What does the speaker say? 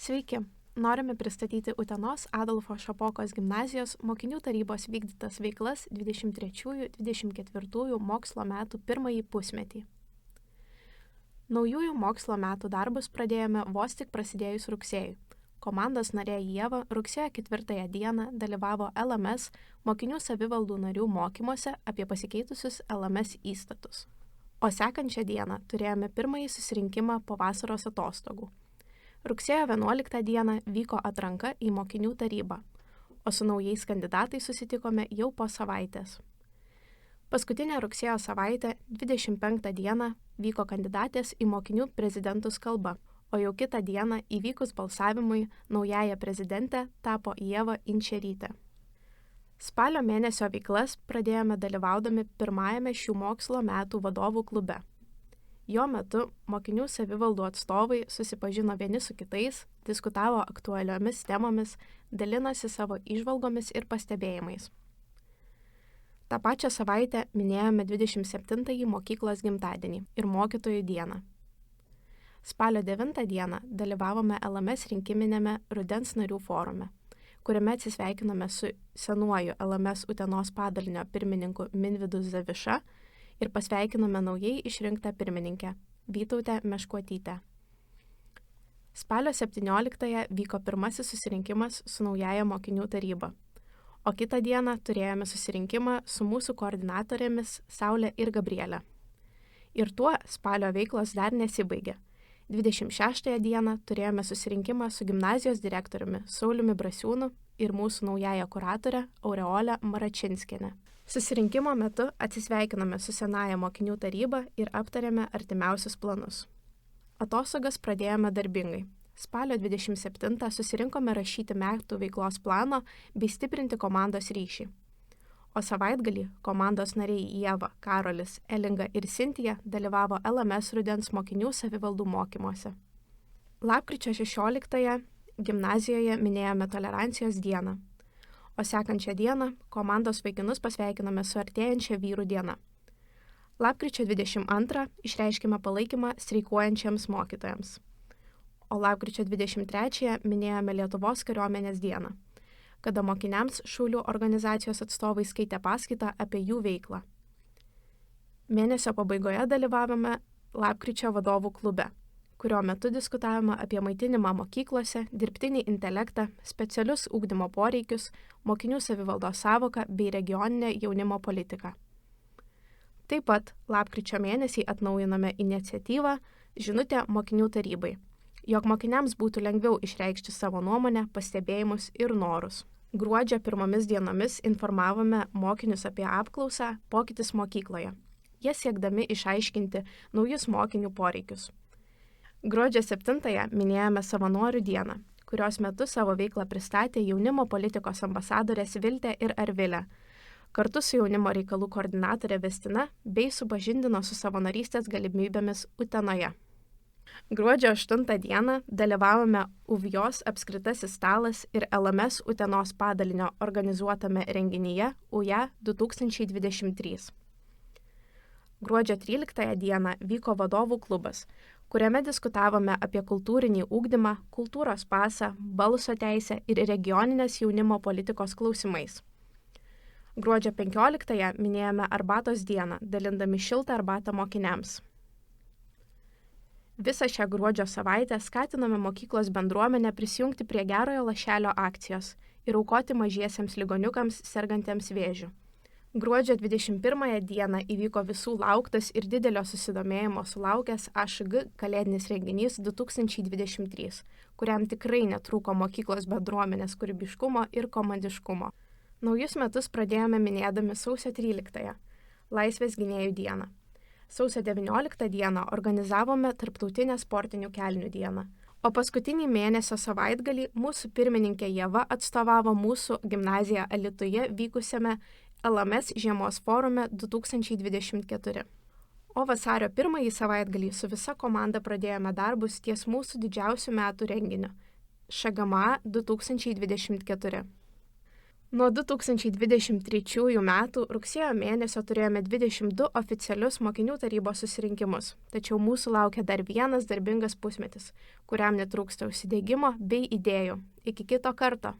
Sveiki! Norime pristatyti Utenos Adolfo Šapokos gimnazijos mokinių tarybos vykdytas veiklas 23-24 mokslo metų pirmąjį pusmetį. Naujųjų mokslo metų darbus pradėjome vos tik prasidėjus rugsėjui. Komandos narė Ieva rugsėjo 4 dieną dalyvavo LMS mokinių savivaldų narių mokymuose apie pasikeitusius LMS įstatus. O sekančią dieną turėjome pirmąjį susirinkimą po vasaros atostogų. Rugsėjo 11 dieną vyko atranka į mokinių tarybą, o su naujais kandidatais susitikome jau po savaitės. Paskutinę rugsėjo savaitę, 25 dieną, vyko kandidatės į mokinių prezidentus kalba, o jau kitą dieną įvykus balsavimui naująja prezidentė tapo Ieva Inčerytė. Spalio mėnesio veiklas pradėjome dalyvaudami pirmajame šių mokslo metų vadovų klube. Jo metu mokinių savivaldų atstovai susipažino vieni su kitais, diskutavo aktualiomis temomis, dalinosi savo įžvalgomis ir pastebėjimais. Ta pačią savaitę minėjome 27-ąjį mokyklos gimtadienį ir mokytojų dieną. Spalio 9 dieną dalyvavome LMS rinkiminėme rudens narių forume, kuriame atsisveikinome su senuoju LMS Utenos padalinio pirmininku Minvydu Zaviša ir pasveikinome naujai išrinktą pirmininkę Vytautę Meškuotytę. Spalio 17 vyko pirmasis susirinkimas su naująja mokinių taryba, o kitą dieną turėjome susirinkimą su mūsų koordinatorėmis Saulė ir Gabrielė. Ir tuo spalio veiklos dar nesibaigė. 26 dieną turėjome susirinkimą su gimnazijos direktoriumi Sauliumi Brasiūnu ir mūsų naująja kuratorė Aureolė Maračinskienė. Susirinkimo metu atsisveikinome su senąja mokinių taryba ir aptarėme artimiausius planus. Atostogas pradėjome darbingai. Spalio 27 susirinkome rašyti metų veiklos plano bei stiprinti komandos ryšį. O savaitgalį komandos nariai Ieva, Karolis, Elinga ir Sintija dalyvavo LMS rudens mokinių savivaldų mokymuose. Lapkričio 16 gimnazijoje minėjome tolerancijos dieną, o sekančią dieną komandos vaikinus pasveikinome su artėjančia vyrų diena. Lapkričio 22 išreiškime palaikymą streikuojančiams mokytojams, o lapkričio 23 minėjome Lietuvos kariuomenės dieną, kada mokiniams Šaulių organizacijos atstovai skaitė paskaitą apie jų veiklą. Mėnesio pabaigoje dalyvavome lapkričio vadovų klube, kurio metu diskutavome apie maitinimą mokyklose, dirbtinį intelektą, specialius ugdymo poreikius, mokinių savivaldos sąvoką bei regioninę jaunimo politiką. Taip pat lapkričio mėnesį atnaujinome iniciatyvą Žinutė mokinių tarybai, jog mokiniams būtų lengviau išreikšti savo nuomonę, pastebėjimus ir norus. Gruodžio pirmomis dienomis informavome mokinius apie apklausą Pokytis mokykloje, jie siekdami išaiškinti naujus mokinių poreikius. Gruodžio 7 minėjome savanorių dieną, kurios metu savo veiklą pristatė jaunimo politikos ambasadorės Viltė ir Arvilė, kartu su jaunimo reikalų koordinatorė Vestina bei supažindino su savanorystės galimybėmis Utenoje. Gruodžio 8 dieną dalyvavome UVJOS apskritasis stalas ir LMS Utenos padalinio organizuotame renginyje UJA 2023. Gruodžio 13 dieną vyko vadovų klubas, kuriame diskutavome apie kultūrinį ugdymą, kultūros pasą, balso teisę ir regioninės jaunimo politikos klausimais. Gruodžio 15 minėjome arbatos dieną, dalindami šiltą arbatą mokiniams. Visą šią gruodžio savaitę skatiname mokyklos bendruomenę prisijungti prie gerojo lašelio akcijos ir aukoti mažiesiems ligoniukams sergantiems vėžiu. Gruodžio 21 dieną įvyko visų lauktas ir didelio susidomėjimo sulaukęs AŠG kalėdinis renginys 2023, kuriam tikrai netrūko mokyklos bendruomenės kūrybiškumo ir komandiškumo. Naujus metus pradėjome minėdami sausio 13, Laisvės gynėjų dieną. Sausio 19 dieną organizavome Tarptautinę sportinių kelnių dieną, o paskutinį mėnesio savaitgalį mūsų pirmininkė Ieva atstovavo mūsų gimnaziją Alytuje vykusiame LMS žiemos forume 2024. O vasario 1 savaitgalį su visa komanda pradėjome darbus ties mūsų didžiausių metų renginiu – ŠGMA 2024. Nuo 2023 metų rugsėjo mėnesio turėjome 22 oficialius mokinių tarybos susirinkimus, tačiau mūsų laukia dar vienas darbingas pusmetis, kuriam netrūksta užsidegimo bei idėjų. Iki kito karto.